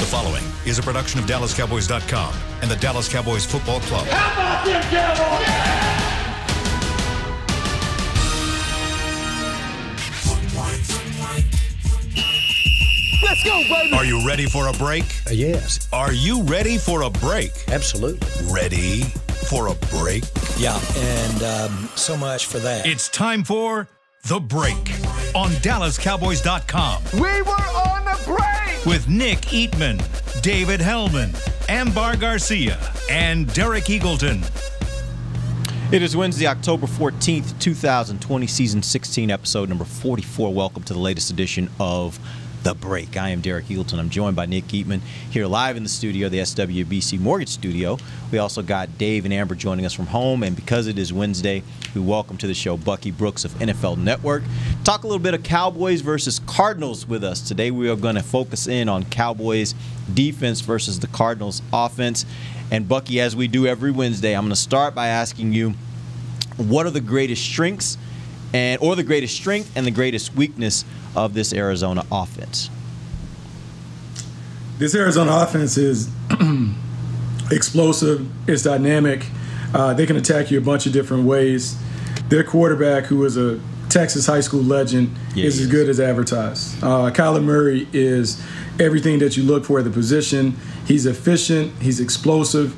following is a production of DallasCowboys.com and the Dallas Cowboys Football Club. How about them Cowboys? Let's go, baby. Are you ready for a break? Yes. Are you ready for a break? Absolutely. Ready for a break? Yeah, and so much for that. It's time for The Break on DallasCowboys.com. We were on the break. With Nick Eatman, David Hellman, Ambar Garcia, and Derek Eagleton. It is Wednesday, October 14th, 2020, Season 16, Episode number 44. Welcome to the latest edition of The Break. I am Derek Eagleton. I'm joined by Nick Eatman here live in the studio, the SWBC Mortgage Studio. We also got Dave and Amber joining us from home, and because it is Wednesday, we welcome to the show Bucky Brooks of NFL Network. Talk a little bit of Cowboys versus Cardinals with us. Today we are going to focus in on Cowboys defense versus the Cardinals offense. And Bucky, as we do every Wednesday, I'm going to start by asking you, what are the greatest strengths or the greatest strength and the greatest weakness of this Arizona offense? This Arizona offense is explosive. It's dynamic. They can attack you a bunch of different ways. Their quarterback, who is a Texas high school legend, is as good as advertised. Kylo Murray is everything that you look for at the position. He's efficient. He's explosive.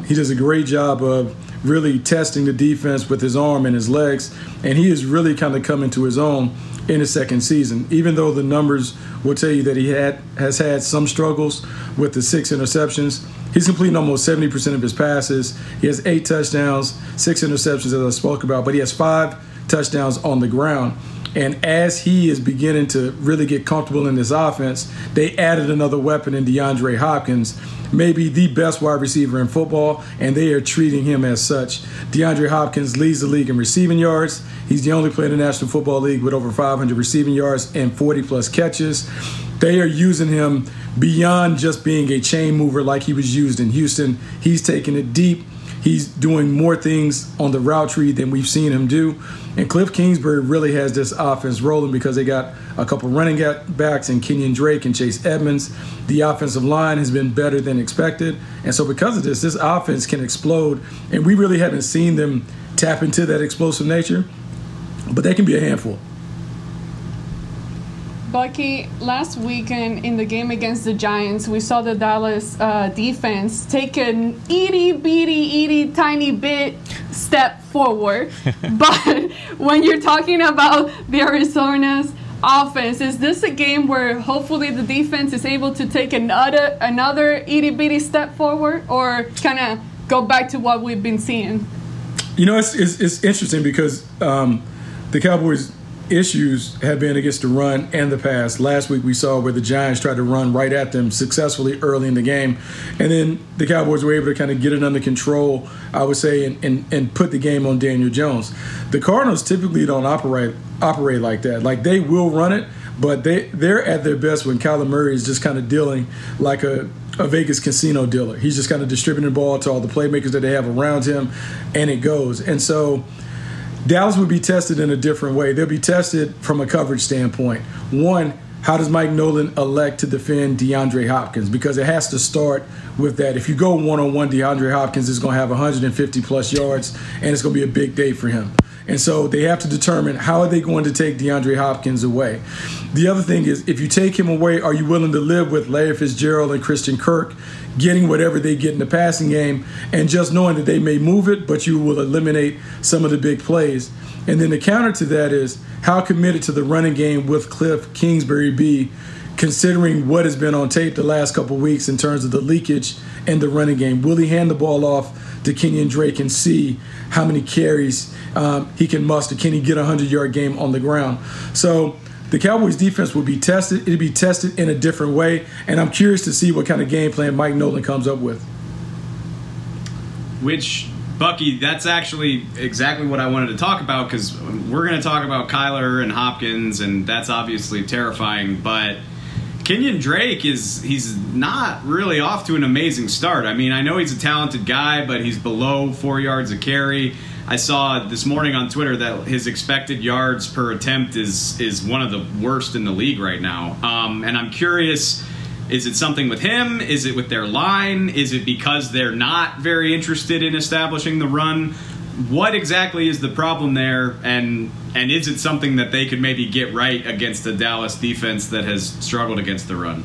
He does a great job of really testing the defense with his arm and his legs, and he is really kind of coming to his own in his second season. Even though the numbers will tell you that he has had some struggles with the 6 interceptions, he's completing almost 70% of his passes. He has 8 touchdowns, 6 interceptions, as I spoke about, but he has 5 touchdowns on the ground. And as he is beginning to really get comfortable in this offense, they added another weapon in DeAndre Hopkins, maybe the best wide receiver in football, and they are treating him as such. DeAndre Hopkins leads the league in receiving yards. He's the only player in the National Football League with over 500 receiving yards and 40-plus catches. They are using him beyond just being a chain mover like he was used in Houston. He's taking it deep. He's doing more things on the route tree than we've seen him do. And Cliff Kingsbury really has this offense rolling because they got a couple running backs in Kenyon Drake and Chase Edmonds. The offensive line has been better than expected. And so because of this offense can explode. And we really haven't seen them tap into that explosive nature, but they can be a handful. Bucky, last weekend in the game against the Giants, we saw the Dallas defense take an itty tiny bit step forward. But when you're talking about the Arizona's offense, is this a game where hopefully the defense is able to take another itty bitty step forward, or kind of go back to what we've been seeing? You know, it's interesting because the Cowboys' issues have been against the run and the pass. Last week we saw where the Giants tried to run right at them successfully early in the game, and then the Cowboys were able to kind of get it under control, I would say, and put the game on Daniel Jones. The Cardinals typically don't operate like that. Like, they will run it, but they're at their best when Kylo Murray is just kind of dealing like a Vegas casino dealer. He's just kind of distributing the ball to all the playmakers that they have around him, and it goes. And so Dallas would be tested in a different way. They'll be tested from a coverage standpoint. One, how does Mike Nolan elect to defend DeAndre Hopkins? Because it has to start with that. If you go one-on-one, DeAndre Hopkins is going to have 150-plus yards, and it's going to be a big day for him. And so they have to determine, how are they going to take DeAndre Hopkins away? The other thing is, if you take him away, are you willing to live with Larry Fitzgerald and Christian Kirk getting whatever they get in the passing game, and just knowing that they may move it, but you will eliminate some of the big plays? And then the counter to that is, how committed to the running game will Cliff Kingsbury be, considering what has been on tape the last couple of weeks in terms of the leakage in the running game? Will he hand the ball off to Kenyon Drake and see how many carries he can muster? Can he get a 100-yard game on the ground? So the Cowboys defense will be tested. It'll be tested in a different way, and I'm curious to see what kind of game plan Mike Nolan comes up with. Which, Bucky, that's actually exactly what I wanted to talk about, because we're going to talk about Kyler and Hopkins, and that's obviously terrifying, but Kenyon Drake he's not really off to an amazing start. I mean, I know he's a talented guy, but he's below 4 yards a carry. I saw this morning on Twitter that his expected yards per attempt is one of the worst in the league right now. And I'm curious, Is it something with him? Is it with their line? Is it because they're not very interested in establishing the run? What exactly is the problem there? And is it something that they could maybe get right against the Dallas defense that has struggled against the run?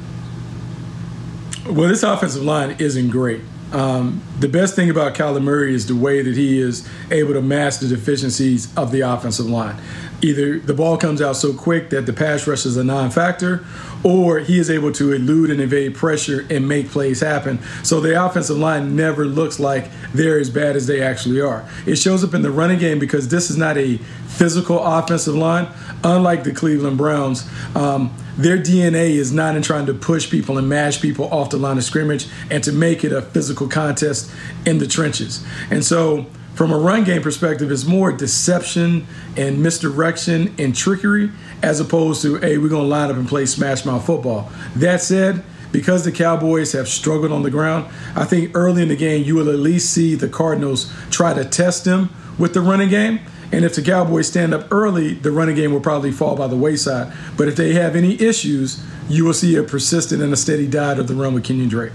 Well, this offensive line isn't great. The best thing about Kylo Murray is the way that he is able to mask the deficiencies of the offensive line. Either the ball comes out so quick that the pass rush is a non-factor, or he is able to elude and evade pressure and make plays happen. So the offensive line never looks like they're as bad as they actually are. It shows up in the running game because this is not a physical offensive line. Unlike the Cleveland Browns, their DNA is not in trying to push people and mash people off the line of scrimmage and to make it a physical contest in the trenches. And so from a run game perspective, it's more deception and misdirection and trickery as opposed to, hey, we're going to line up and play smash mouth football. That said, because the Cowboys have struggled on the ground, I think early in the game you will at least see the Cardinals try to test them with the running game. And if the Cowboys stand up early, the running game will probably fall by the wayside. But if they have any issues, you will see a persistent and a steady diet of the run with Kenyon Drake.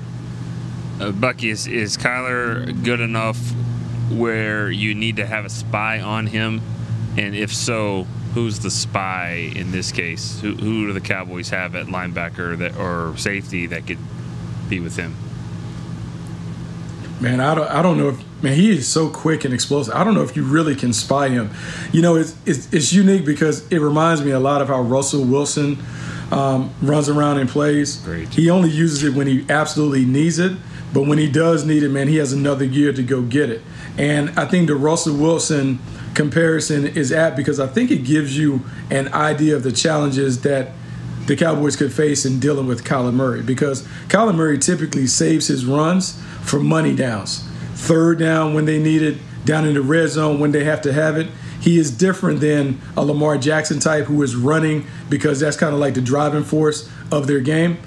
Bucky, is Kyler good enough where you need to have a spy on him? And if so, who's the spy in this case? Who do the Cowboys have at linebacker or safety that could be with him? Man, I don't know if, man, he is so quick and explosive. I don't know if you really can spy him. You know, it's unique because it reminds me a lot of how Russell Wilson runs around and plays. Great. He only uses it when he absolutely needs it, but when he does need it, man, he has another gear to go get it. And I think the Russell Wilson comparison is apt because I think it gives you an idea of the challenges that the Cowboys could face in dealing with Kylo Murray, because Kylo Murray typically saves his runs for money downs. Third down when they need it, down in the red zone when they have to have it. He is different than a Lamar Jackson type who is running because that's kind of like the driving force of their game.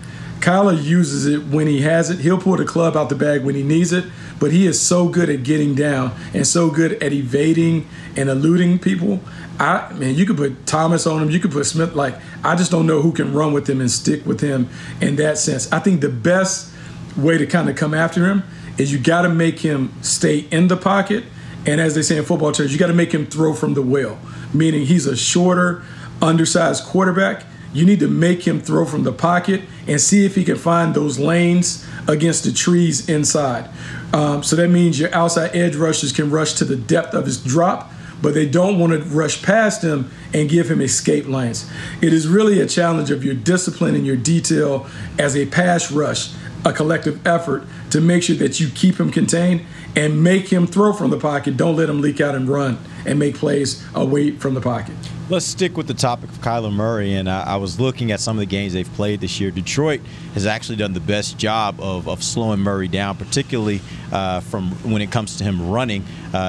Kyler uses it when he has it. He'll pull the club out the bag when he needs it, but he is so good at getting down and so good at evading and eluding people. Man, you could put Thomas on him. You could put Smith. I just don't know who can run with him and stick with him in that sense. I think the best way to kind of come after him is you got to make him stay in the pocket. And as they say in football terms, you got to make him throw from the well, meaning he's a shorter, undersized quarterback. You need to make him throw from the pocket and see if he can find those lanes against the trees inside. So that means your outside edge rushers can rush to the depth of his drop, but they don't want to rush past him and give him escape lanes. It is really a challenge of your discipline and your detail as a pass rush, a collective effort to make sure that you keep him contained and make him throw from the pocket. Don't let him leak out and run and make plays away from the pocket. Let's stick with the topic of Kyler Murray, and I was looking at some of the games they've played this year. Detroit has actually done the best job of slowing Murray down, particularly from when it comes to him running.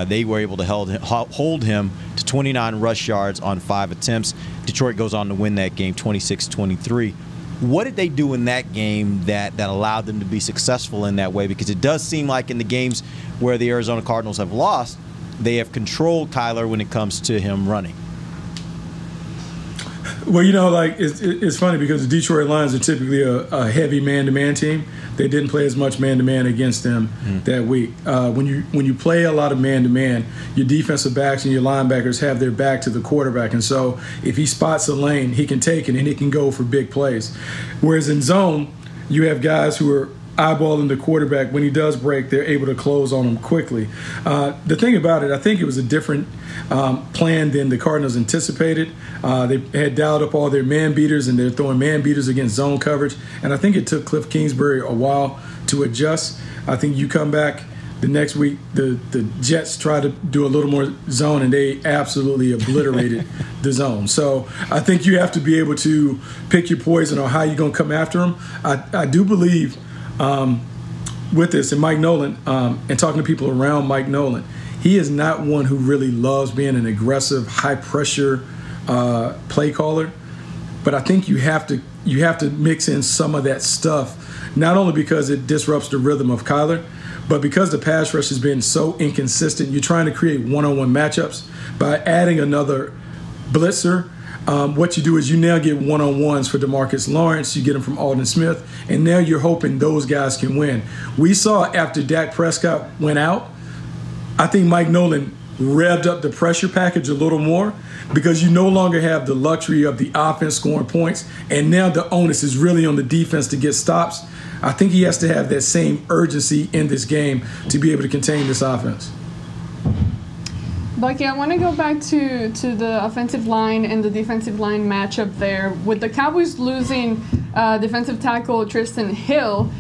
They were able to hold him to 29 rush yards on 5 attempts. Detroit goes on to win that game 26-23. What did they do in that game that allowed them to be successful in that way? Because it does seem like in the games where the Arizona Cardinals have lost, they have controlled Kyler when it comes to him running. Well, you know, it's funny because the Detroit Lions are typically a heavy man-to-man team. They didn't play as much man-to-man against them that week. When you play a lot of man-to-man, your defensive backs and your linebackers have their back to the quarterback. And so if he spots a lane, he can take it and he can go for big plays. Whereas in zone, you have guys who are eyeballing the quarterback. When he does break, they're able to close on him quickly. The thing about it, I think it was a different plan than the Cardinals anticipated. They had dialed up all their man beaters, and they're throwing man beaters against zone coverage. And I think it took Cliff Kingsbury a while to adjust. I think you come back the next week, the Jets try to do a little more zone, and they absolutely obliterated the zone. So I think you have to be able to pick your poison on how you're going to come after them. I do believe with this, and Mike Nolan, and talking to people around Mike Nolan, he is not one who really loves being an aggressive, high-pressure play caller. But I think you have to mix in some of that stuff, not only because it disrupts the rhythm of Kyler, but because the pass rush has been so inconsistent. You're trying to create one-on-one matchups by adding another blitzer. what you do is you now get one-on-ones for DeMarcus Lawrence. You get them from Alden Smith, and now you're hoping those guys can win. We saw after Dak Prescott went out, I think Mike Nolan revved up the pressure package a little more because you no longer have the luxury of the offense scoring points, and now the onus is really on the defense to get stops. I think he has to have that same urgency in this game to be able to contain this offense. Bucky, I want to go back to the offensive line and the defensive line matchup there. With the Cowboys losing defensive tackle Tristan Hill,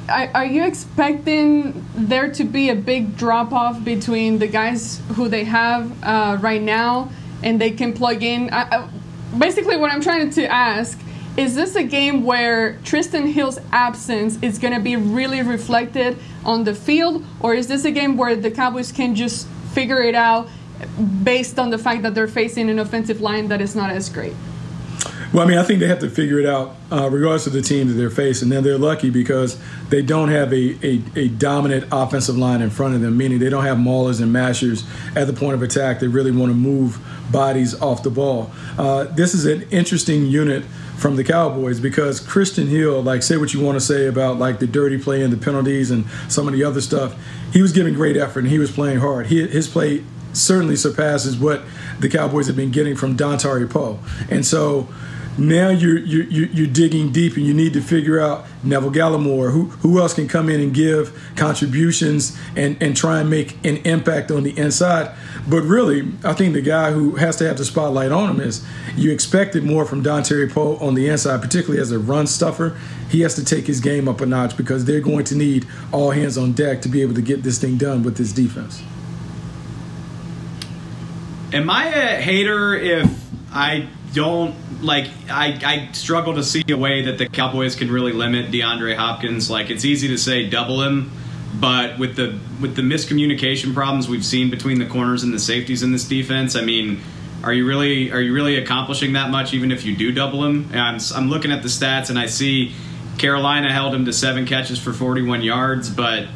are you expecting there to be a big drop-off between the guys who they have right now and they can plug in? Basically, what I'm trying to ask, is this a game where Tristan Hill's absence is going to be really reflected on the field, or is this a game where the Cowboys can just figure it out based on the fact that they're facing an offensive line that is not as great? Well, I mean, I think they have to figure it out regardless of the team that they're facing. And they're lucky because they don't have a dominant offensive line in front of them, meaning they don't have maulers and mashers at the point of attack. They really want to move bodies off the ball. This is an interesting unit from the Cowboys because Tristan Hill, like, say what you want to say about, like, the dirty play and the penalties and some of the other stuff, he was giving great effort and he was playing hard. His play certainly surpasses what the Cowboys have been getting from Dontari Poe. And so now you're digging deep and you need to figure out Neville Gallimore, who else can come in and give contributions and try and make an impact on the inside. But really, I think the guy who has to have the spotlight on him is you expected more from Dontari Poe on the inside, particularly as a run stuffer. He has to take his game up a notch because they're going to need all hands on deck to be able to get this thing done with this defense. Am I a hater if I don't I struggle to see a way that the Cowboys can really limit DeAndre Hopkins? Like, it's easy to say double him, but with the miscommunication problems we've seen between the corners and the safeties in this defense, I mean, are you really accomplishing that much even if you do double him? I'm looking at the stats and I see Carolina held him to 7 catches for 41 yards, but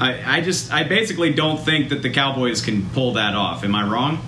I basically don't think that the Cowboys can pull that off. Am I wrong?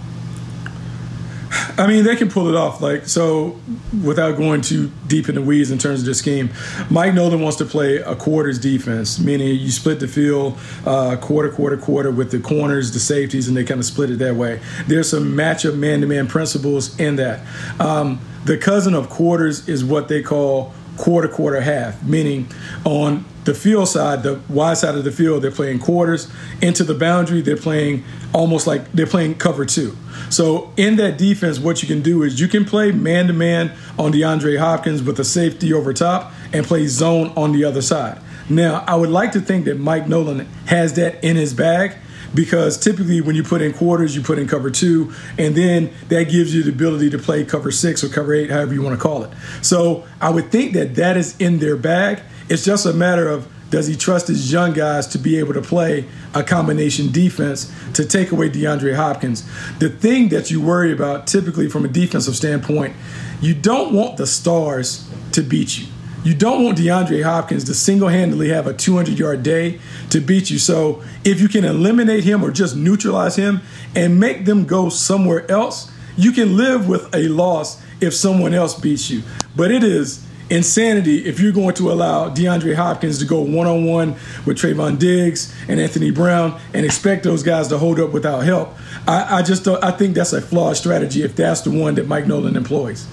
I mean, they can pull it off. Like, so without going too deep in the weeds in terms of the scheme, Mike Nolan wants to play a quarters defense, meaning you split the field quarter with the corners, the safeties, and they kind of split it that way. There's some matchup man-to-man principles in that. The cousin of quarters is what they call quarter, half, meaning on the field side, the wide side of the field, they're playing quarters. Into the boundary, they're playing almost like they're playing cover 2. So in that defense, what you can do is you can play man-to-man on DeAndre Hopkins with a safety over top and play zone on the other side. Now, I would like to think that Mike Nolan has that in his bag because typically when you put in quarters, you put in cover 2, and then that gives you the ability to play cover 6 or cover 8, however you want to call it. So I would think that is in their bag. It's just a matter of, does he trust his young guys to be able to play a combination defense to take away DeAndre Hopkins? The thing that you worry about typically from a defensive standpoint, you don't want the stars to beat you. You don't want DeAndre Hopkins to single-handedly have a 200-yard day to beat you. So if you can eliminate him or just neutralize him and make them go somewhere else, you can live with a loss if someone else beats you. But it is insanity if you're going to allow DeAndre Hopkins to go one-on-one with Trayvon Diggs and Anthony Brown and expect those guys to hold up without help. I think that's a flawed strategy if that's the one that Mike Nolan employs.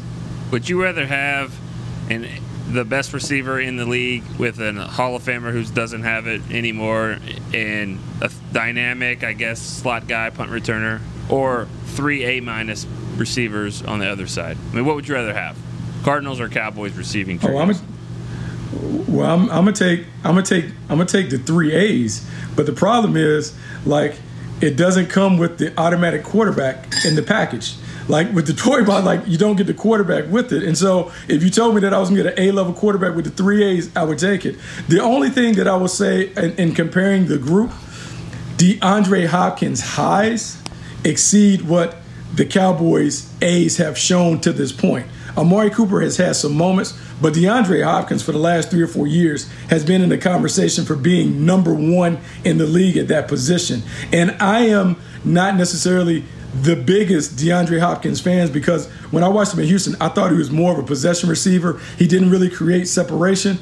Would you rather have the best receiver in the league with a Hall of Famer who doesn't have it anymore and a dynamic, I guess, slot guy, punt returner, or 3 A- receivers on the other side? I mean, what would you rather have? Cardinals or Cowboys receiving? I'm gonna take the 3 A's, but the problem is, like, it doesn't come with the automatic quarterback in the package. Like with the Tory Box, like, you don't get the quarterback with it. And so if you told me that I was going to get an A-level quarterback with the 3 A's, I would take it. The only thing that I will say in comparing the group, DeAndre Hopkins' highs exceed what the Cowboys' A's have shown to this point. Amari Cooper has had some moments, but DeAndre Hopkins for the last 3 or 4 years has been in the conversation for being number 1 in the league at that position. And I am not necessarily the biggest DeAndre Hopkins fans because when I watched him in Houston, I thought he was more of a possession receiver. He didn't really create separation.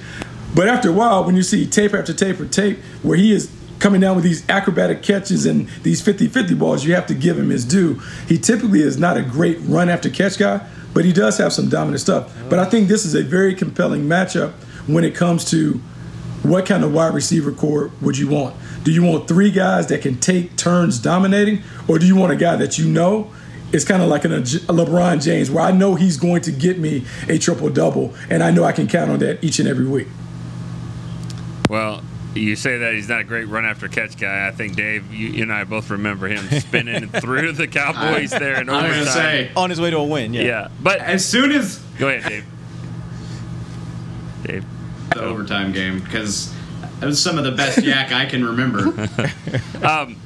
But after a while, when you see tape after tape or tape where he is coming down with these acrobatic catches and these 50-50 balls, you have to give him his due. He typically is not a great run-after-catch guy, but he does have some dominant stuff. But I think this is a very compelling matchup when it comes to what kind of wide receiver core would you want? Do you want three guys that can take turns dominating, or do you want a guy that you know is kind of like a LeBron James, where I know he's going to get me a triple-double, and I know I can count on that each and every week? Well, you say that he's not a great run-after-catch guy. I think, Dave, you and I both remember him spinning through the Cowboys there in overtime. I'm going to say. On his way to a win, Yeah. But as soon as. Go ahead, Dave. The overtime game, because it was some of the best yak I can remember. And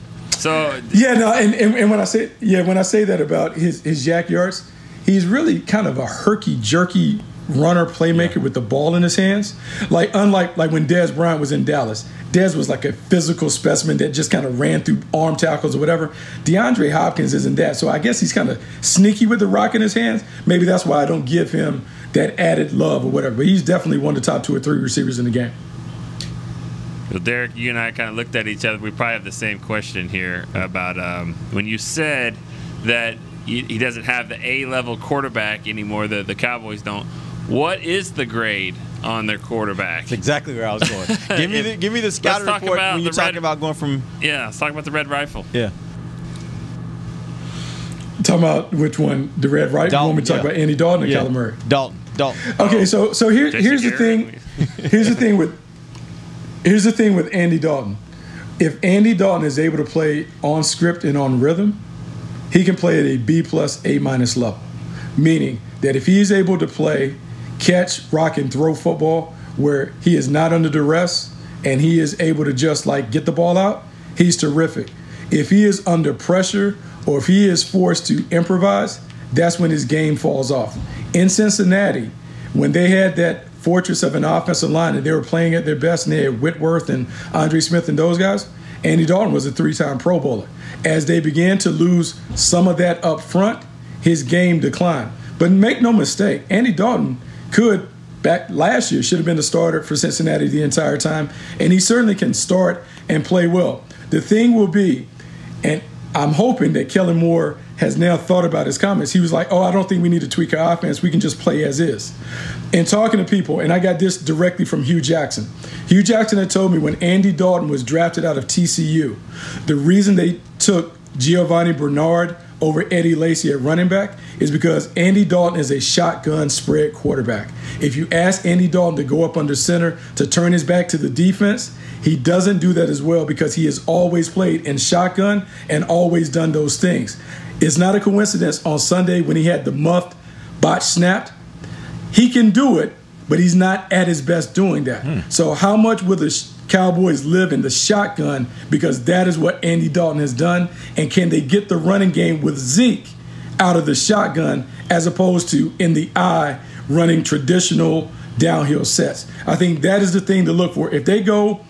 when I say that about his yak yards, he's really kind of a herky-jerky runner playmaker with the ball in his hands. Unlike when Dez Bryant was in Dallas. Dez was like a physical specimen that just kind of ran through arm tackles or whatever. DeAndre Hopkins isn't that. So I guess he's kind of sneaky with the rock in his hands. Maybe that's why I don't give him that added love or whatever. But he's definitely one of the top 2 or 3 receivers in the game. Well, Derek, you and I kind of looked at each other. We probably have the same question here about when you said that he doesn't have the A-level quarterback anymore, the Cowboys don't. What is the grade on their quarterback? That's exactly where I was going. Give me the scouting report when you're talking about going from. Yeah, let's talk about the red rifle. Yeah. Talking about which one? The red rifle? You want me to talk about Andy Dalton or Kylo Murray? Dalton. Okay, so here's the thing. Here's the thing with Andy Dalton. If Andy Dalton is able to play on script and on rhythm, he can play at a B+, A- level. Meaning that if he is able to play catch, rock, and throw football where he is not under duress and he is able to just get the ball out, he's terrific. If he is under pressure or if he is forced to improvise, that's when his game falls off. In Cincinnati, when they had that fortress of an offensive line and they were playing at their best and they had Whitworth and Andre Smith and those guys, Andy Dalton was a 3-time Pro Bowler. As they began to lose some of that up front, his game declined. But make no mistake, Andy Dalton back last year, should have been the starter for Cincinnati the entire time, and he certainly can start and play well. The thing will be, and I'm hoping that Kellen Moore has now thought about his comments. He was like, I don't think we need to tweak our offense. We can just play as is. And talking to people, and I got this directly from Hugh Jackson. Hugh Jackson had told me when Andy Dalton was drafted out of TCU, the reason they took Giovanni Bernard over Eddie Lacy at running back is because Andy Dalton is a shotgun spread quarterback. If you ask Andy Dalton to go up under center to turn his back to the defense, he doesn't do that as well because he has always played in shotgun and always done those things. It's not a coincidence on Sunday when he had the muffed botch snapped. He can do it, but he's not at his best doing that. So how much will the Cowboys live in the shotgun because that is what Andy Dalton has done? And can they get the running game with Zeke out of the shotgun as opposed to in the eye running traditional downhill sets? I think that is the thing to look for. If they go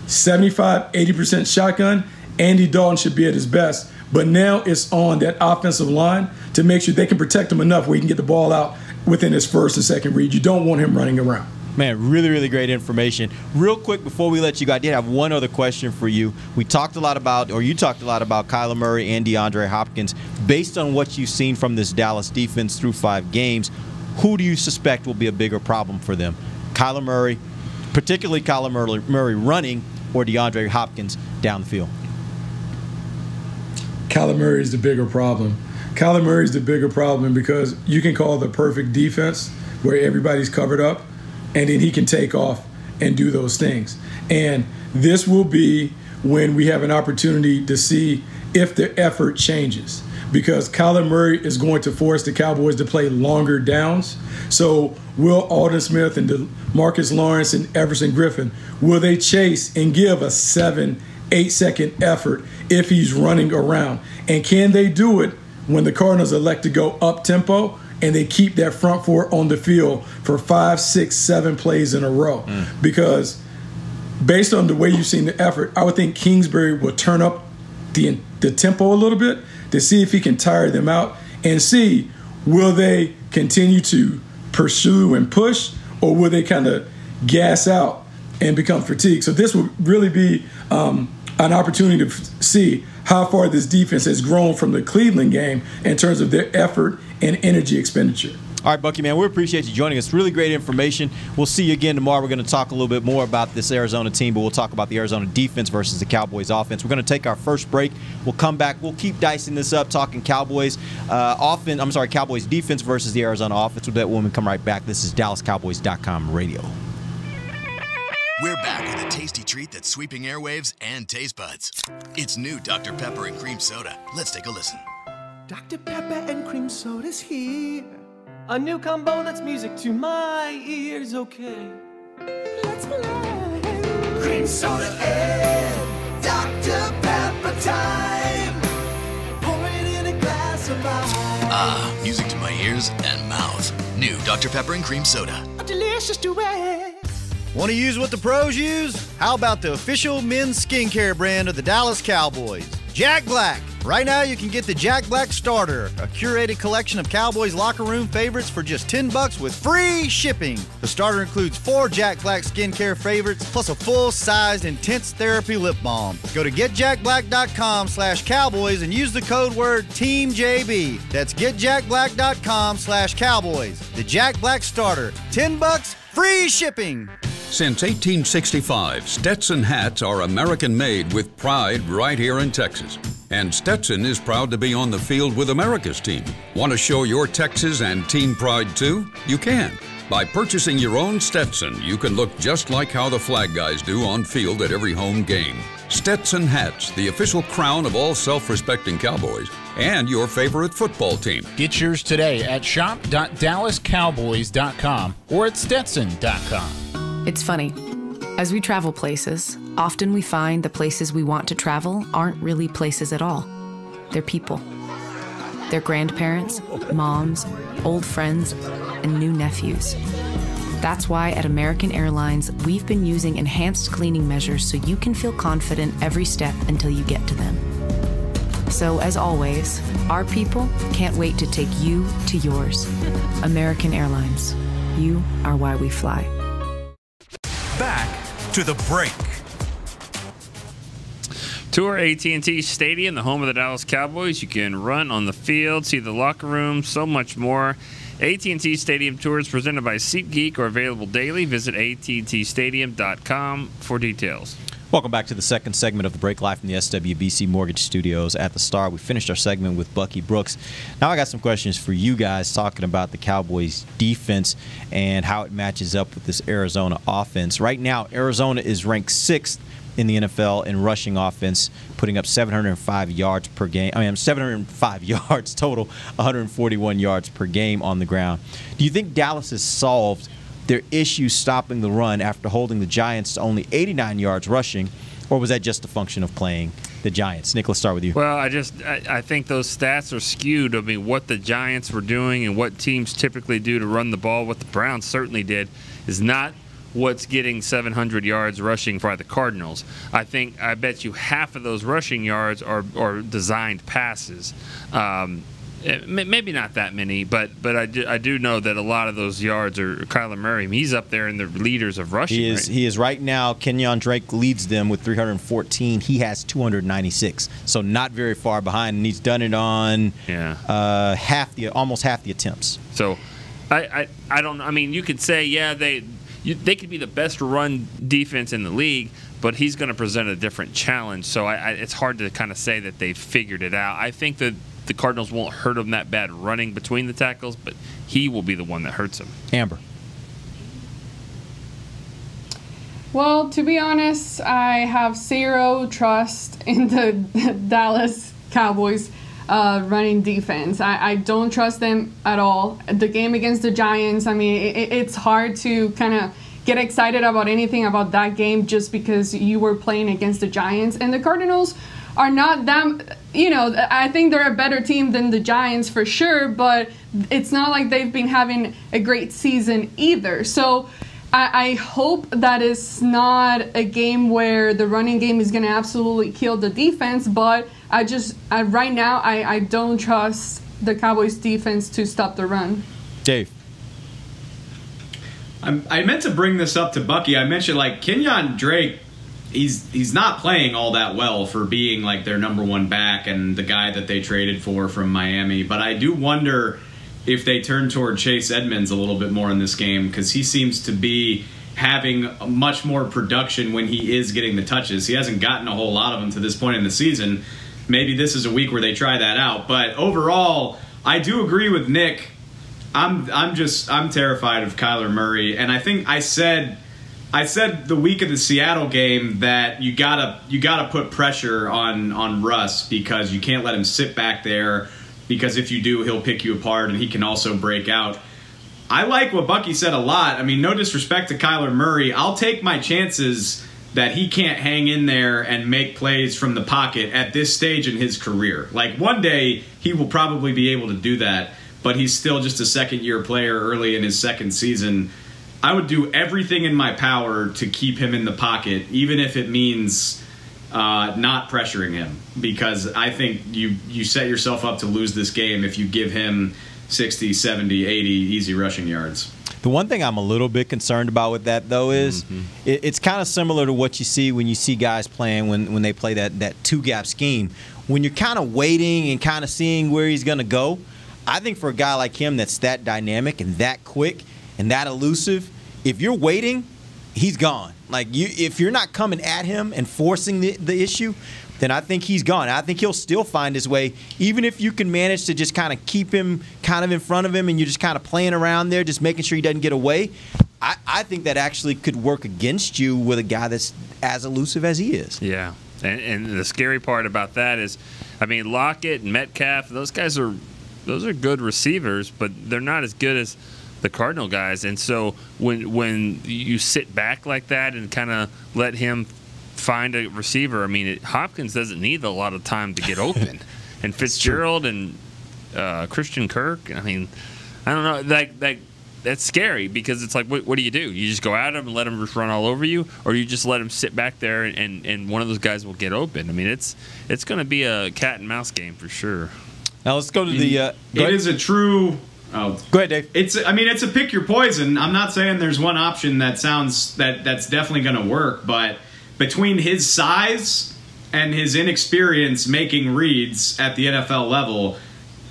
75, 80% shotgun, Andy Dalton should be at his best. But now it's on that offensive line to make sure they can protect him enough where he can get the ball out within his first and second read. You don't want him running around. Man, really, really great information. Real quick before we let you go, I did have one other question for you. You talked a lot about Kylo Murray and DeAndre Hopkins. Based on what you've seen from this Dallas defense through 5 games, who do you suspect will be a bigger problem for them? Kylo Murray, particularly Kylo Murray running, or DeAndre Hopkins down the field? Kylo Murray is the bigger problem. Kylo Murray is the bigger problem because you can call the perfect defense where everybody's covered up, and then he can take off and do those things. And this will be when we have an opportunity to see if the effort changes, because Kylo Murray is going to force the Cowboys to play longer downs. So will Alden Smith and DeMarcus Lawrence and Everson Griffin, will they chase and give a 7-8 second effort if he's running around? And can they do it when the Cardinals elect to go up tempo and they keep that front four on the field for 5, 6, 7 plays in a row? Because based on the way you've seen the effort, I would think Kingsbury will turn up the the tempo a little bit to see if he can tire them out and see, will they continue to pursue and push, or will they kind of gas out and become fatigued? So this will really be an opportunity to see how far this defense has grown from the Cleveland game in terms of their effort and energy expenditure. All right, Bucky, man, we appreciate you joining us. Really great information. We'll see you again tomorrow. We're going to talk a little bit more about this Arizona team, but we'll talk about the Arizona defense versus the Cowboys offense. We're going to take our first break. We'll come back. We'll keep dicing this up, talking Cowboys Cowboys defense versus the Arizona offense. With that, when we come right back, this is DallasCowboys.com radio. We're back with a tasty treat that's sweeping airwaves and taste buds. It's new Dr. Pepper and Cream Soda. Let's take a listen. Dr. Pepper and Cream Soda's here. A new combo that's music to my ears, okay. Let's play. Cream Soda and Dr. Pepper time. Pour it in a glass of ice. Ah, music to my ears and mouth. New Dr. Pepper and Cream Soda. A delicious duet. Want to use what the pros use? How about the official men's skincare brand of the Dallas Cowboys, Jack Black? Right now, you can get the Jack Black Starter, a curated collection of Cowboys locker room favorites for just $10 with free shipping. The starter includes 4 Jack Black skincare favorites, plus a full-sized intense therapy lip balm. Go to getjackblack.com/Cowboys and use the code word TEAMJB. That's getjackblack.com/Cowboys. The Jack Black Starter, $10, free shipping. Since 1865, Stetson hats are American-made with pride right here in Texas. And Stetson is proud to be on the field with America's team. Want to show your Texas and team pride too? You can. By purchasing your own Stetson, you can look just like how the flag guys do on field at every home game. Stetson hats, the official crown of all self-respecting Cowboys and your favorite football team. Get yours today at shop.dallascowboys.com or at stetson.com. It's funny. As we travel places, often we find the places we want to travel aren't really places at all. They're people. They're grandparents, moms, old friends, and new nephews. That's why at American Airlines, we've been using enhanced cleaning measures so you can feel confident every step until you get to them. So as always, our people can't wait to take you to yours. American Airlines. You are why we fly. Back to the break. Tour AT&T Stadium, the home of the Dallas Cowboys. You can run on the field, see the locker room, so much more. AT&T Stadium tours presented by SeatGeek are available daily. Visit attstadium.com for details. Welcome back to the second segment of the break, live from the SWBC Mortgage Studios at the Star. We finished our segment with Bucky Brooks. Now I got some questions for you guys talking about the Cowboys defense and how it matches up with this Arizona offense. Right now, Arizona is ranked 6th in the NFL in rushing offense, putting up 705 yards per game. 705 yards total, 141 yards per game on the ground. Do you think Dallas has solved their issue stopping the run after holding the Giants to only 89 yards rushing, or was that just a function of playing the Giants? Nick, let's start with you. Well, I think those stats are skewed. I mean, what the Giants were doing and what teams typically do to run the ball, what the Browns certainly did, is not what's getting 700 yards rushing by the Cardinals. I bet you half of those rushing yards are designed passes. Maybe not that many, but I do know that a lot of those yards are Kylo Murray. I mean, he's up there in the leaders of rushing. He is right now. Kenyon Drake leads them with 314. He has 296, so not very far behind, and he's done it on almost half the attempts. So I don't. I mean, you could say they could be the best run defense in the league, but he's going to present a different challenge. So it's hard to kind of say that they've figured it out. I think that the Cardinals won't hurt him that bad running between the tackles, but he will be the one that hurts him. Amber. Well, to be honest, I have zero trust in the Dallas Cowboys running defense. I don't trust them at all. The game against the Giants, I mean, it's hard to kind of get excited about anything about that game just because you were playing against the Giants. And the Cardinals are not that, I think they're a better team than the Giants for sure, but it's not like they've been having a great season either. So I hope that it's not a game where the running game is going to absolutely kill the defense, but right now I don't trust the Cowboys defense to stop the run. Dave. I meant to bring this up to Bucky. I mentioned, like, Kenyon Drake, he's not playing all that well for being, like, their number one back and the guy that they traded for from Miami. But I do wonder if they turn toward Chase Edmonds a little bit more in this game, because he seems to be having much more production when he is getting the touches. He hasn't gotten a whole lot of them to this point in the season. Maybe this is a week where they try that out. But overall, I do agree with Nick. I'm terrified of Kyler Murray, and I think I said the week of the Seattle game that you gotta put pressure on Russ, because you can't let him sit back there, because if you do, he'll pick you apart and he can also break out. I like what Bucky said a lot. I mean, no disrespect to Kyler Murray. I'll take my chances that he can't hang in there and make plays from the pocket at this stage in his career. Like, one day he will probably be able to do that, but he's still just a second-year player early in his second season. I would do everything in my power to keep him in the pocket, even if it means not pressuring him, because I think you set yourself up to lose this game if you give him 60, 70, 80 easy rushing yards. The one thing I'm a little bit concerned about with that, though, is it's kind of similar to what you see when you see guys playing when they play that two-gap scheme. When you're kind of waiting and kind of seeing where he's going to go, I think for a guy like him that's that dynamic and that quick and that elusive, if you're waiting, he's gone. Like, if you're not coming at him and forcing the issue, then I think he's gone. I think he'll still find his way, even if you can manage to just kind of keep him kind of in front of him and you're just kind of playing around there, just making sure he doesn't get away. I think that actually could work against you with a guy that's as elusive as he is. Yeah, and the scary part about that is, I mean, Lockett and Metcalf, those are good receivers, but they're not as good as the Cardinal guys. And so when you sit back like that and kind of let him find a receiver, I mean, Hopkins doesn't need a lot of time to get open. And Fitzgerald and Christian Kirk, I mean, I don't know, like that's scary, because it's like, what do? You just go at him and let him just run all over you, or you just let him sit back there and one of those guys will get open? I mean, it's going to be a cat and mouse game for sure. Now let's go to the. It is a true. Oh, go ahead, Dave. It's a pick your poison. I'm not saying there's one option that's definitely going to work, but between his size and his inexperience making reads at the NFL level,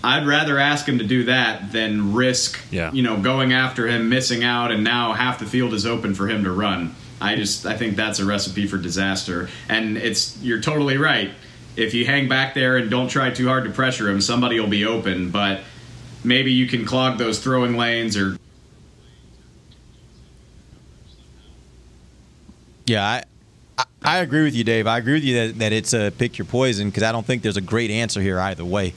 I'd rather ask him to do that than risk, going after him, missing out, and now half the field is open for him to run. I think that's a recipe for disaster. And you're totally right. If you hang back there and don't try too hard to pressure him, somebody will be open, but maybe you can clog those throwing lanes or. Yeah, I agree with you, Dave. I agree with you that it's a pick your poison, because I don't think there's a great answer here either way.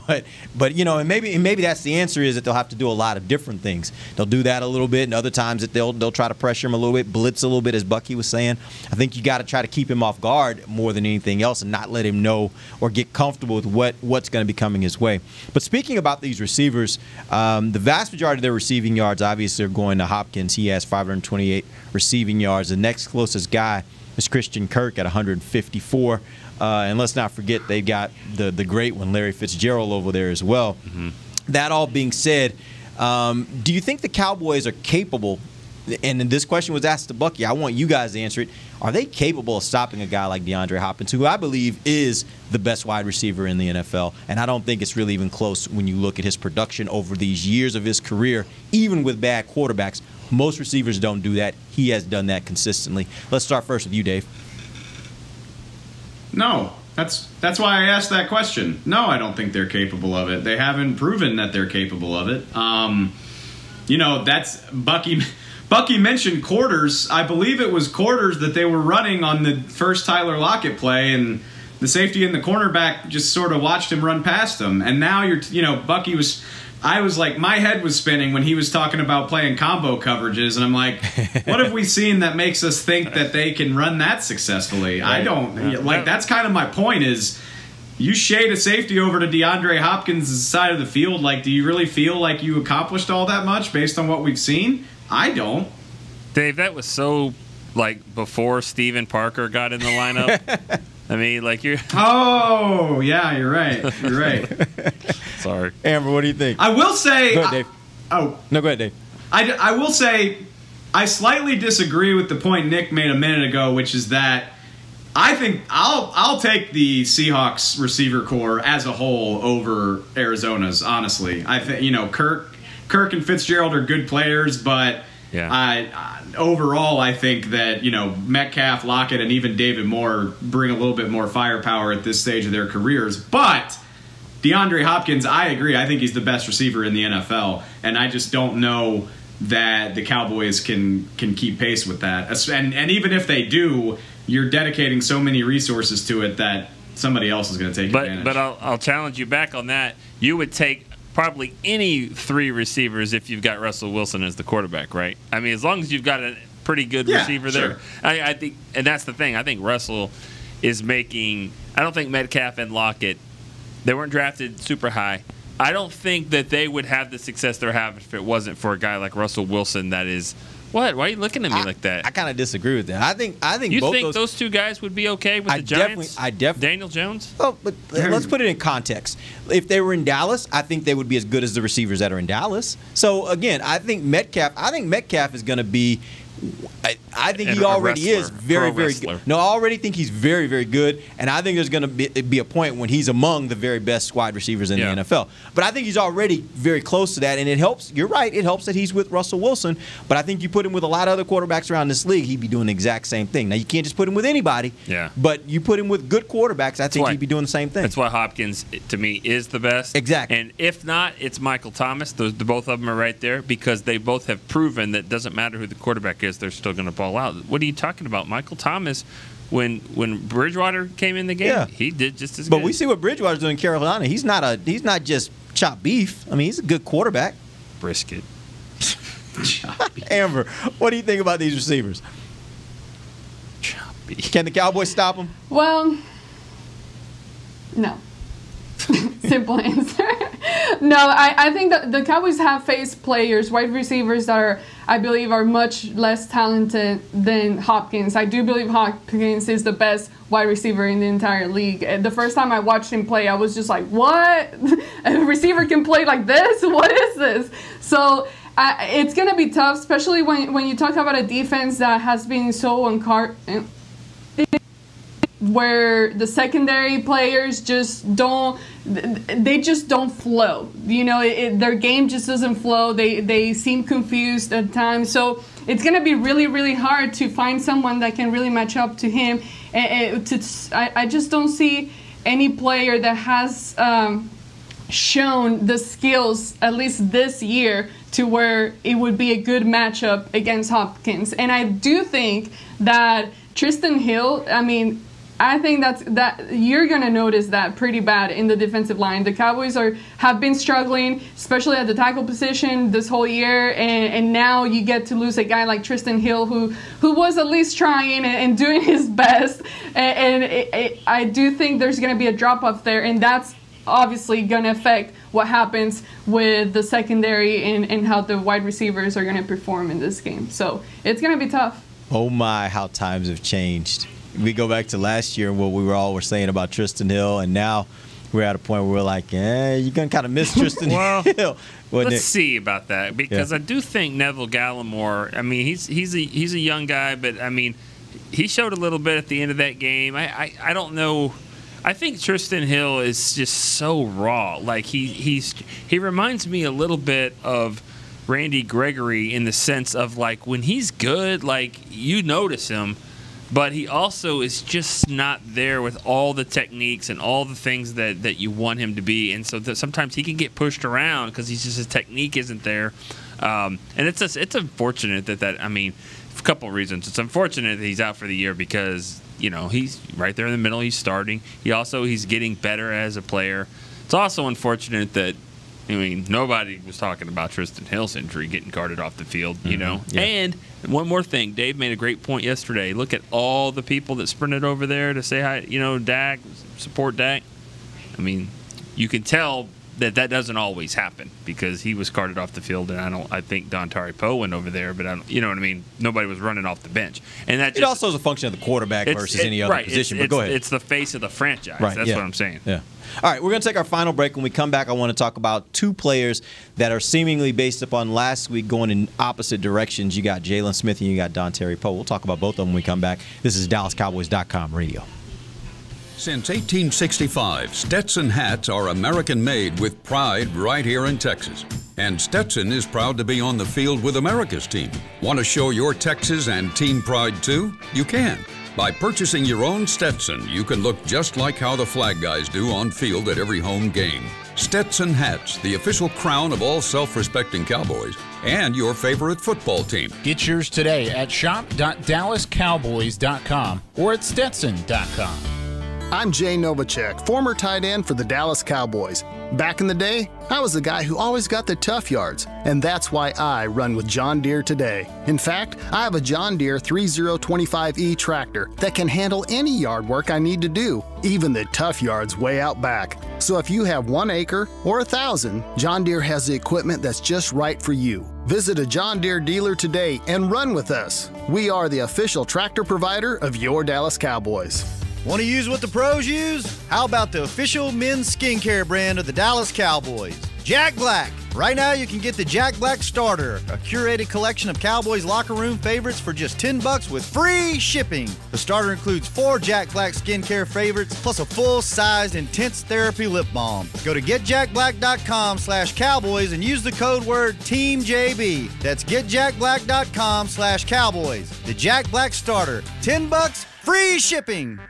but and maybe that's the answer, is that they'll have to do a lot of different things. They'll do that a little bit, and other times that they'll try to pressure him a little bit, blitz a little bit, as Bucky was saying. I think you got to try to keep him off guard more than anything else, and not let him know or get comfortable with what's going to be coming his way. But speaking about these receivers, the vast majority of their receiving yards obviously are going to Hopkins. He has 528 receiving yards. The next closest guy is Christian Kirk at 154. And let's not forget, they've got the great one, Larry Fitzgerald, over there as well. That all being said, do you think the Cowboys are capable, and this question was asked to Bucky, I want you guys to answer it, are they capable of stopping a guy like DeAndre Hopkins, who I believe is the best wide receiver in the NFL? And I don't think it's really even close when you look at his production over these years of his career, even with bad quarterbacks. Most receivers don't do that. He has done that consistently. Let's start first with you, Dave. No, that's why I asked that question. No, I don't think they're capable of it. They haven't proven that they're capable of it. That's Bucky. Bucky mentioned quarters. I believe it was quarters that they were running on the first Tyler Lockett play, and the safety and the cornerback just sort of watched him run past him. And now Bucky was. I was like, my head was spinning when he was talking about playing combo coverages, and I'm like, what have we seen that makes us think that they can run that successfully? Right. I don't like. That's kind of my point. Is you shade a safety over to DeAndre Hopkins' side of the field? Like, do you really feel like you accomplished all that much based on what we've seen? I don't. Dave, that was so before Steven Parker got in the lineup. I mean, you're. Oh, yeah, you're right. You're right. Sorry, Amber. What do you think? I will say. Go ahead, Dave. No, go ahead, Dave. I will say I slightly disagree with the point Nick made a minute ago, which is that I think I'll take the Seahawks receiver core as a whole over Arizona's. Honestly, I think Kirk and Fitzgerald are good players, but overall I think that Metcalf, Lockett, and even David Moore bring a little bit more firepower at this stage of their careers. But DeAndre Hopkins, I agree. I think he's the best receiver in the NFL, and I just don't know that the Cowboys can keep pace with that. And even if they do, you're dedicating so many resources to it that somebody else is going to take advantage. But I'll challenge you back on that. You would take probably any 3 receivers if you've got Russell Wilson as the quarterback, right? I mean, as long as you've got a pretty good receiver there. I think, and that's the thing. I think Russell is making. I don't think Metcalf and Lockett, they weren't drafted super high. I don't think that they would have the success they're having if it wasn't for a guy like Russell Wilson. That is, what? Why are you looking at me like that? I kind of disagree with that. I think you both think those 2 guys would be okay with the Giants? Daniel Jones. Oh, but let's put it in context. If they were in Dallas, I think they would be as good as the receivers that are in Dallas. So again, I think Metcalf is going to be. I think he already is very, very good. No, I already think he's very, very good, and I think there's going to be a point when he's among the very best wide receivers in the NFL. But I think he's already very close to that, and it helps. You're right. It helps that he's with Russell Wilson, but I think you put him with a lot of other quarterbacks around this league, he'd be doing the exact same thing. Now, you can't just put him with anybody, but you put him with good quarterbacks, I think he'd be doing the same thing. That's why Hopkins, to me, is the best. Exactly. And if not, it's Michael Thomas. The both of them are right there because they both have proven that it doesn't matter who the quarterback is, they're still going to ball out. What are you talking about? Michael Thomas, when Bridgewater came in the game, he did just as good. But we see what Bridgewater's doing in Carolina. He's not just chopped beef. I mean, he's a good quarterback. Brisket. Amber, what do you think about these receivers? Choppy. Can the Cowboys stop them? Well, no. Simple answer. No, I think that the Cowboys have faced players, wide receivers that I believe are much less talented than Hopkins. I do believe Hopkins is the best wide receiver in the entire league. The first time I watched him play, I was just like, what? A receiver can play like this? What is this? So it's going to be tough, especially when you talk about a defense that has been so where the secondary players just don't flow. Their game just doesn't flow. They seem confused at times. So it's going to be really, really hard to find someone that can really match up to him. I just don't see any player that has shown the skills, at least this year, to where it would be a good matchup against Hopkins. And I do think that Tristan Hill, I think that you're going to notice that pretty bad in the defensive line. The Cowboys have been struggling, especially at the tackle position this whole year, and now you get to lose a guy like Tristan Hill who was at least trying and doing his best. I do think there's going to be a drop-off there, and that's obviously going to affect what happens with the secondary and how the wide receivers are going to perform in this game. So it's going to be tough. Oh, my, how times have changed. We go back to last year and what we were saying about Tristan Hill, and now we're at a point where we're like, you're going to kind of miss Tristan Hill. Let's see about that, because I do think Neville Gallimore, he's a young guy, but, he showed a little bit at the end of that game. I don't know. I think Tristan Hill is just so raw. Like, he reminds me a little bit of Randy Gregory in the sense of, like, when he's good, like, you notice him. But he also is just not there with all the techniques and all the things that you want him to be. And so sometimes he can get pushed around because his technique isn't there. And it's unfortunate that for a couple of reasons. It's unfortunate that he's out for the year because, he's right there in the middle. He's starting. He's getting better as a player. It's also unfortunate that, nobody was talking about Tristan Hill's injury getting carted off the field, Yeah. And one more thing, Dave made a great point yesterday. Look at all the people that sprinted over there to say hi, Dak, support Dak. You can tell that doesn't always happen because he was carted off the field, and I think Dontari Poe went over there, but you know what I mean. Nobody was running off the bench, and that it also is a function of the quarterback versus any other position. But go ahead. It's the face of the franchise. Right, That's what I'm saying. Yeah. All right, we're going to take our final break. When we come back, I want to talk about two players that are seemingly based upon last week going in opposite directions. You got Jalen Smith and you got Dontari Poe. We'll talk about both of them when we come back. This is DallasCowboys.com radio. Since 1865, Stetson hats are American-made with pride right here in Texas. And Stetson is proud to be on the field with America's team. Want to show your Texas and team pride too? You can. By purchasing your own Stetson, you can look just like how the flag guys do on field at every home game. Stetson hats, the official crown of all self-respecting Cowboys, and your favorite football team. Get yours today at shop.dallascowboys.com or at stetson.com. I'm Jay Novacek, former tight end for the Dallas Cowboys. Back in the day, I was the guy who always got the tough yards, and that's why I run with John Deere today. In fact, I have a John Deere 3025E tractor that can handle any yard work I need to do, even the tough yards way out back. So if you have 1 acre or 1,000, John Deere has the equipment that's just right for you. Visit a John Deere dealer today and run with us. We are the official tractor provider of your Dallas Cowboys. Want to use what the pros use? How about the official men's skincare brand of the Dallas Cowboys? Jack Black. Right now you can get the Jack Black Starter, a curated collection of Cowboys locker room favorites for just $10 with free shipping. The starter includes 4 Jack Black skincare favorites plus a full-sized intense therapy lip balm. Go to getjackblack.com/Cowboys and use the code word TEAMJB. That's getjackblack.com/Cowboys. The Jack Black Starter, $10, free shipping.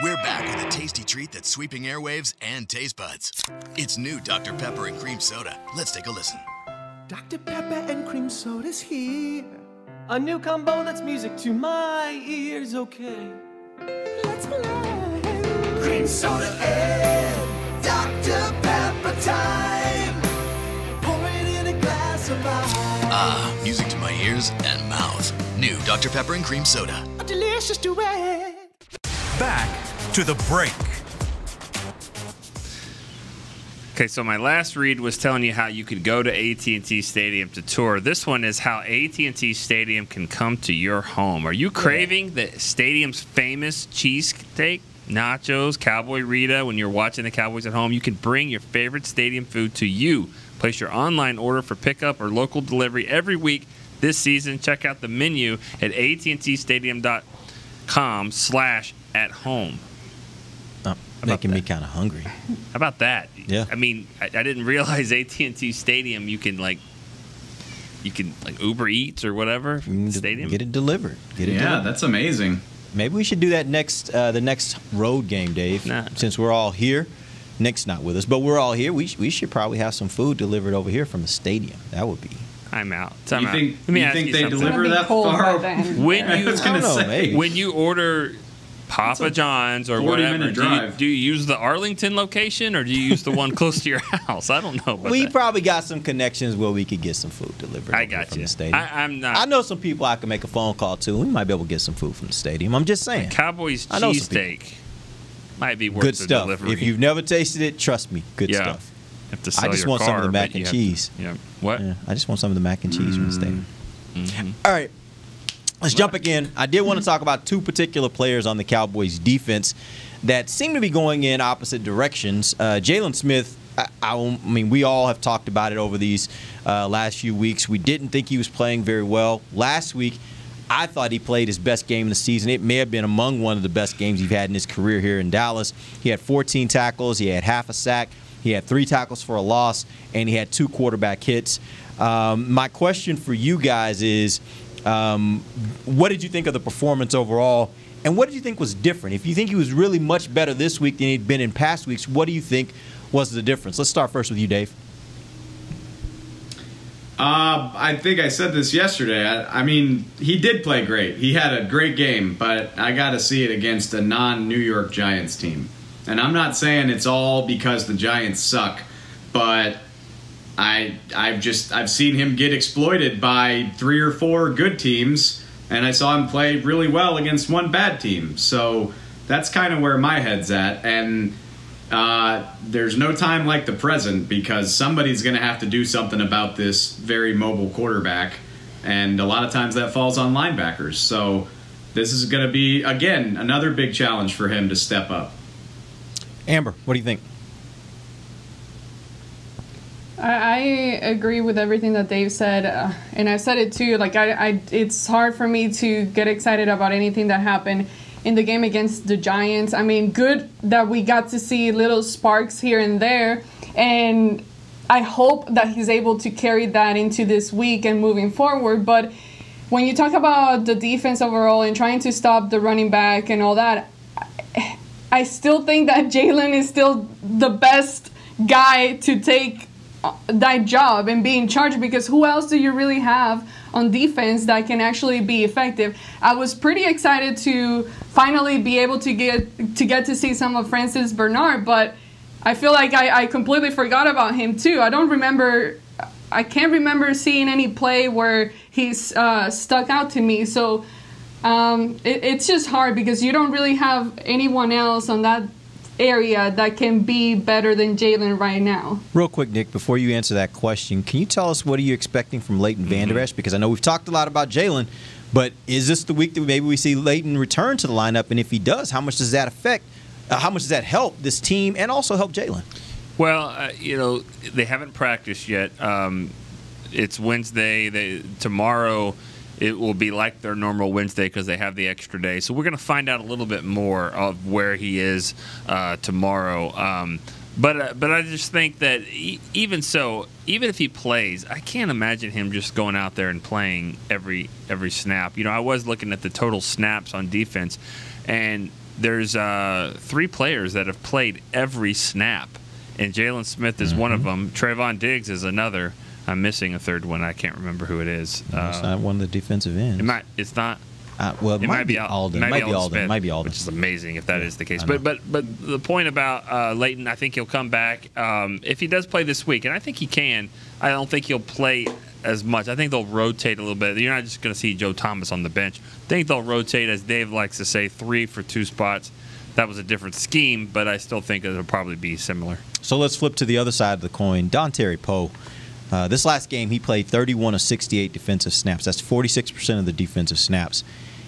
We're back with a tasty treat that's sweeping airwaves and taste buds. It's new Dr. Pepper and Cream Soda. Let's take a listen. Dr. Pepper and Cream Soda's here. A new combo that's music to my ears, okay. Let's play. Cream Soda and Dr. Pepper time. Pour it in a glass of ice. Ah, music to my ears and mouth. New Dr. Pepper and Cream Soda. A delicious duet. Back to the break. Okay, so my last read was telling you how you could go to AT&T Stadium to tour. This one is how AT&T Stadium can come to your home. Are you craving the stadium's famous cheesesteak, nachos, Cowboy Rita when you're watching the Cowboys at home? You can bring your favorite stadium food to you. Place your online order for pickup or local delivery every week this season. Check out the menu at AT&TStadium.com/at-home. Making me kind of hungry. How about that? Yeah. I mean, I didn't realize AT&T Stadium you can Uber Eats or whatever from the stadium. Get it delivered. That's amazing. Maybe we should do that the next road game, Dave. Since we're all here. Nick's not with us, but we're all here. We should probably have some food delivered over here from the stadium. That would be. I'm out. You think they deliver that far? When you order Papa John's or whatever, do you use the Arlington location or do you use the one close to your house? I don't know. We probably got some connections where we could get some food delivered. I got from you. the stadium. I'm not. I know some people I can make a phone call to. We might be able to get some food from the stadium. I'm just saying. Cowboys cheesesteak might be worth good the stuff. delivery. If you've never tasted it, trust me, good stuff. Have to sell I just your want some car, of the mac but you and have cheese. What? Yeah, I just want some of the mac and cheese from the stadium. Mm-hmm. All right. Let's jump again. I did want to talk about two particular players on the Cowboys defense that seem to be going in opposite directions. Jalen Smith, I mean, we all have talked about it over these last few weeks. We didn't think he was playing very well. Last week, I thought he played his best game of the season. It may have been among one of the best games he's had in his career here in Dallas. He had 14 tackles. He had half a sack. He had 3 tackles for a loss, and he had 2 quarterback hits. My question for you guys is, what did you think of the performance overall, and what did you think was different? If you think he was really much better this week than he'd been in past weeks, what do you think was the difference? Let's start first with you, Dave. I think I said this yesterday. I mean, he did play great. He had a great game, but I got to see it against a non-New York Giants team. And I'm not saying it's all because the Giants suck, but I've seen him get exploited by 3 or 4 good teams, and I saw him play really well against one bad team. So that's kind of where my head's at. And there's no time like the present because somebody's going to have to do something about this very mobile quarterback. And a lot of times that falls on linebackers. So this is going to be, again, another big challenge for him to step up. Amber, what do you think? I agree with everything that Dave said, and I said it too. Like, it's hard for me to get excited about anything that happened in the game against the Giants. I mean, good that we got to see little sparks here and there, and I hope that he's able to carry that into this week and moving forward. But when you talk about the defense overall and trying to stop the running back and all that, I still think that Jalen is still the best guy to take that job and be in charge, because who else do you really have on defense that can actually be effective? I was pretty excited to finally be able to get to see some of Francis Bernard, but I feel like I completely forgot about him too. I can't remember seeing any play where he's stuck out to me. So it's just hard because you don't really have anyone else on that area that can be better than Jalen right now. Real quick, Nick, before you answer that question, can you tell us what are you expecting from Leighton Vander Esch? Because I know we've talked a lot about Jalen, but is this the week that maybe we see Leighton return to the lineup? And if he does, how much does that affect? How much does that help this team and also help Jalen? Well, they haven't practiced yet. It's Wednesday. Tomorrow it will be like their normal Wednesday because they have the extra day. So we're going to find out a little bit more of where he is tomorrow. But I just think that even if he plays, I can't imagine him just going out there and playing every snap. I was looking at the total snaps on defense, and there's 3 players that have played every snap, and Jalen Smith is one of them. Trayvon Diggs is another. I'm missing a third one. I can't remember who it is. It's not one of the defensive ends. It's not. It might be Alden. It might be Alden. Which is amazing if that is the case. But the point about Leighton, I think he'll come back if he does play this week, and I think he can. I don't think he'll play as much. I think they'll rotate a little bit. You're not just going to see Joe Thomas on the bench. I think they'll rotate, as Dave likes to say, 3 for 2 spots. That was a different scheme, but I still think it'll probably be similar. So let's flip to the other side of the coin. Dontari Poe. This last game, he played 31 of 68 defensive snaps. That's 46% of the defensive snaps.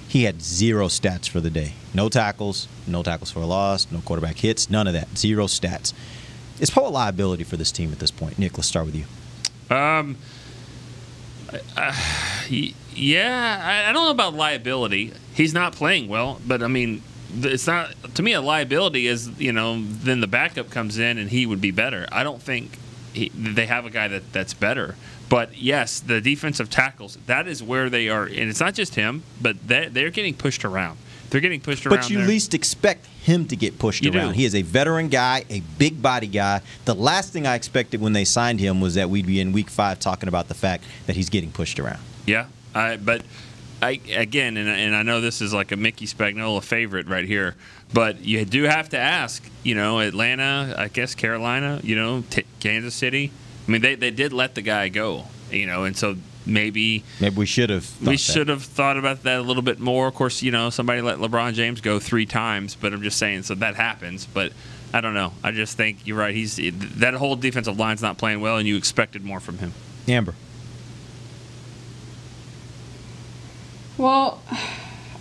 He had 0 stats for the day. No tackles for a loss, no quarterback hits, none of that. 0 stats. Is Poe a liability for this team at this point? Nick, let's start with you. Yeah, I don't know about liability. He's not playing well, but I mean, it's not, to me, a liability is, then the backup comes in and he would be better. I don't think they have a guy that's better. But, yes, the defensive tackles, that is where they are. And it's not just him, but they're getting pushed around. They're getting pushed around. But you least expect him to get pushed around. He is a veteran guy, a big body guy. The last thing I expected when they signed him was that we'd be in week 5 talking about the fact that he's getting pushed around. Yeah, but again, and I know this is like a Mickey Spagnola favorite right here, but you do have to ask, Atlanta, I guess Carolina, Kansas City. I mean, they did let the guy go, and so maybe we should have thought about that a little bit more. Of course, somebody let LeBron James go 3 times, but I'm just saying, so that happens. But I don't know. I just think you're right. That whole defensive line's not playing well, and you expected more from him. Amber. Well,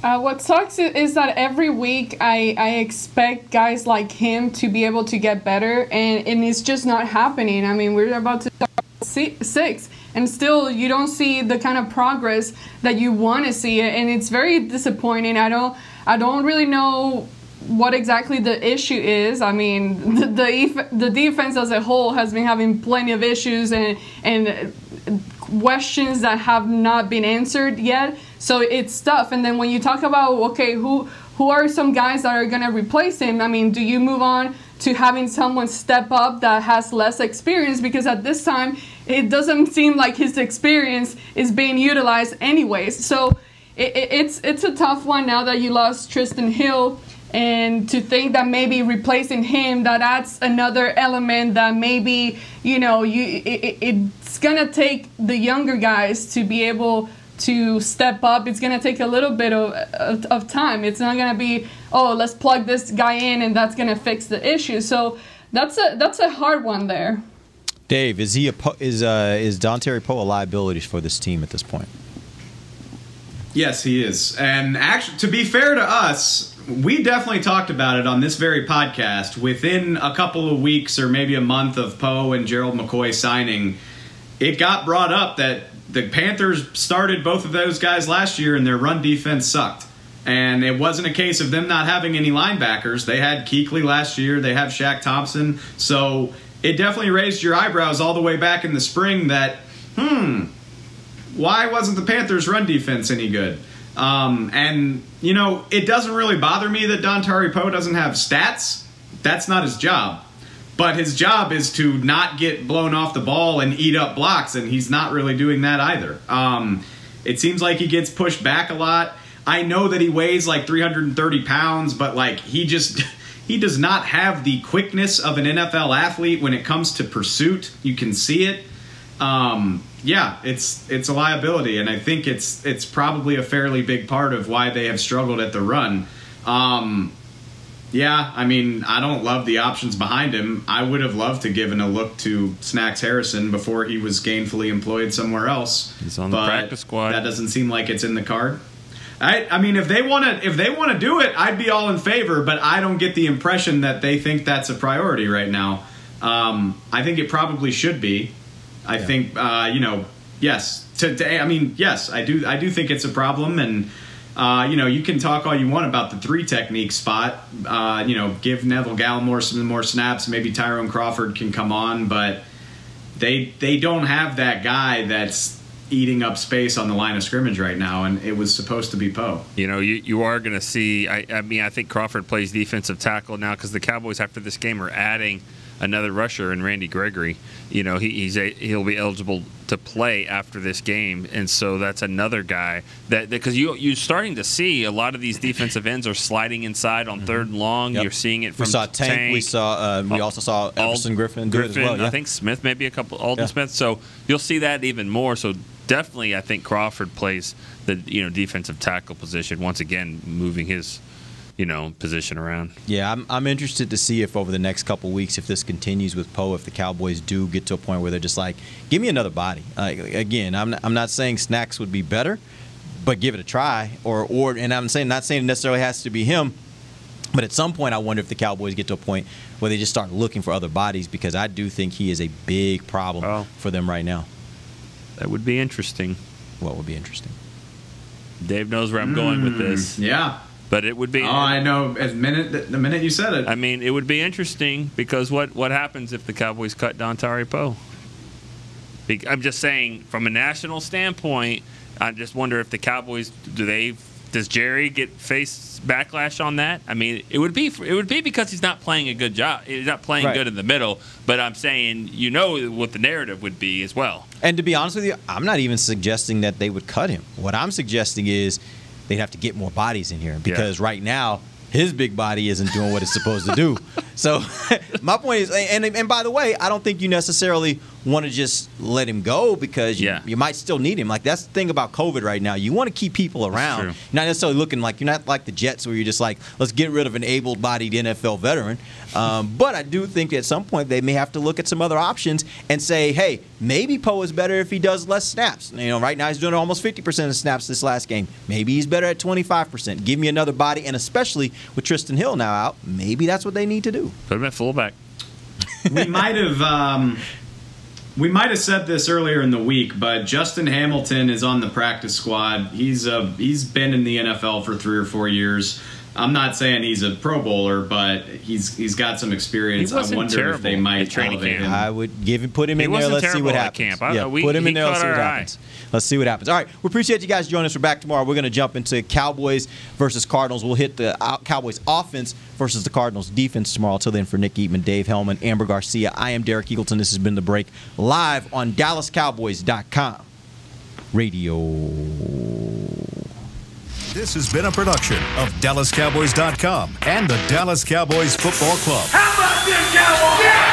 what sucks is that every week I expect guys like him to be able to get better, and it's just not happening. I mean, we're about to start 6, and still you don't see the kind of progress that you want to see, and it's very disappointing. I don't really know what exactly the issue is. I mean, the defense as a whole has been having plenty of issues and questions that have not been answered yet. So it's tough. And then when you talk about, okay, who are some guys that are going to replace him? I mean, do you move on to having someone step up that has less experience? Because at this time, it doesn't seem like his experience is being utilized anyways. So it's a tough one now that you lost Tristan Hill. And to think that maybe replacing him, that adds another element that maybe, it's going to take the younger guys to be able to step up. It's going to take a little bit of time. It's not going to be, let's plug this guy in and that's going to fix the issue. So That's a hard one there. Dave, is Dontari Poe a liability for this team at this point? Yes, he is. And actually, to be fair to us, we definitely talked about it on this very podcast. Within a couple of weeks or maybe a month of Poe and Gerald McCoy signing, it got brought up that the Panthers started both of those guys last year and their run defense sucked. And it wasn't a case of them not having any linebackers. They had Kuechly last year. They have Shaq Thompson. So it definitely raised your eyebrows all the way back in the spring that, why wasn't the Panthers' run defense any good? And, you know, it doesn't really bother me that Dontari Poe doesn't have stats. That's not his job. But his job is to not get blown off the ball and eat up blocks, and he's not really doing that either. It seems like he gets pushed back a lot. I know that he weighs like 330 pounds, but like he does not have the quickness of an NFL athlete when it comes to pursuit. You can see it. Yeah, it's a liability, and I think it's probably a fairly big part of why they have struggled at the run. Yeah, I mean, I don't love the options behind him. I would have loved to given a look to Snacks Harrison before he was gainfully employed somewhere else. He's on the practice squad. That doesn't seem like it's in the card. I mean, if they want to do it, I'd be all in favor. But I don't get the impression that they think that's a priority right now. I think it probably should be. I think yes. Yes, I do think it's a problem, and you can talk all you want about the 3 technique spot. Give Neville Gallimore some more snaps. Maybe Tyrone Crawford can come on, but they don't have that guy that's eating up space on the line of scrimmage right now, and it was supposed to be Poe. You are going to see. I think Crawford plays defensive tackle now because the Cowboys after this game are adding another rusher in Randy Gregory. He'll be eligible to play after this game, and so that's another guy that because you're starting to see a lot of these defensive ends are sliding inside on 3rd and long. Yep. You're seeing it from we saw Tank. We also saw Everson Griffin do it as well. Yeah. I think Smith, maybe a couple Alden Smith. So you'll see that even more. So definitely, I think Crawford plays the defensive tackle position once again, moving his position around. Yeah, I'm interested to see if over the next couple weeks, if this continues with Poe, if the Cowboys do get to a point where they're just like, give me another body. Again, I'm not saying Snacks would be better, but give it a try. And I'm not saying it necessarily has to be him. But at some point, I wonder if the Cowboys get to a point where they just start looking for other bodies, because I do think he is a big problem for them right now. That would be interesting. What would be interesting? Dave knows where I'm going with this. Yeah. But it would be. Oh, I know. The minute you said it. I mean, it would be interesting because what happens if the Cowboys cut Dontari Poe? I'm just saying, from a national standpoint, I just wonder if the Cowboys does Jerry face backlash on that? I mean, it would be because he's not playing a good job. He's not playing good in the middle. But I'm saying, what the narrative would be as well. And to be honest with you, I'm not even suggesting that they would cut him. What I'm suggesting is they'd have to get more bodies in here, because right now his big body isn't doing what it's supposed to do. So my point is, and by the way, I don't think you necessarily want to just let him go, because you might still need him. Like, that's the thing about COVID right now. You want to keep people around. Not necessarily looking like you're not like the Jets where you're just like, let's get rid of an able-bodied NFL veteran. But I do think at some point they may have to look at some other options and say, hey, maybe Poe is better if he does less snaps. Right now he's doing almost 50% of snaps this last game. Maybe he's better at 25%. Give me another body, and especially with Tristan Hill now out, maybe that's what they need to do. Put him at fullback. We might have said this earlier in the week, but Justin Hamilton is on the practice squad. He's been in the NFL for 3 or 4 years. I'm not saying he's a Pro Bowler, but he's got some experience. I wonder if they might elevate him. I would put him in there. Let's see what happens. Put him in there. Let's see what happens. Let's see what happens. All right, we appreciate you guys joining us. We're back tomorrow. We're going to jump into Cowboys versus Cardinals. We'll hit the Cowboys offense versus the Cardinals defense tomorrow. Till then, for Nick Eatman, Dave Hellman, Amber Garcia, I am Derek Eagleton. This has been The Break, live on DallasCowboys.com radio. This has been a production of DallasCowboys.com and the Dallas Cowboys Football Club. How about this, Cowboys? Yeah!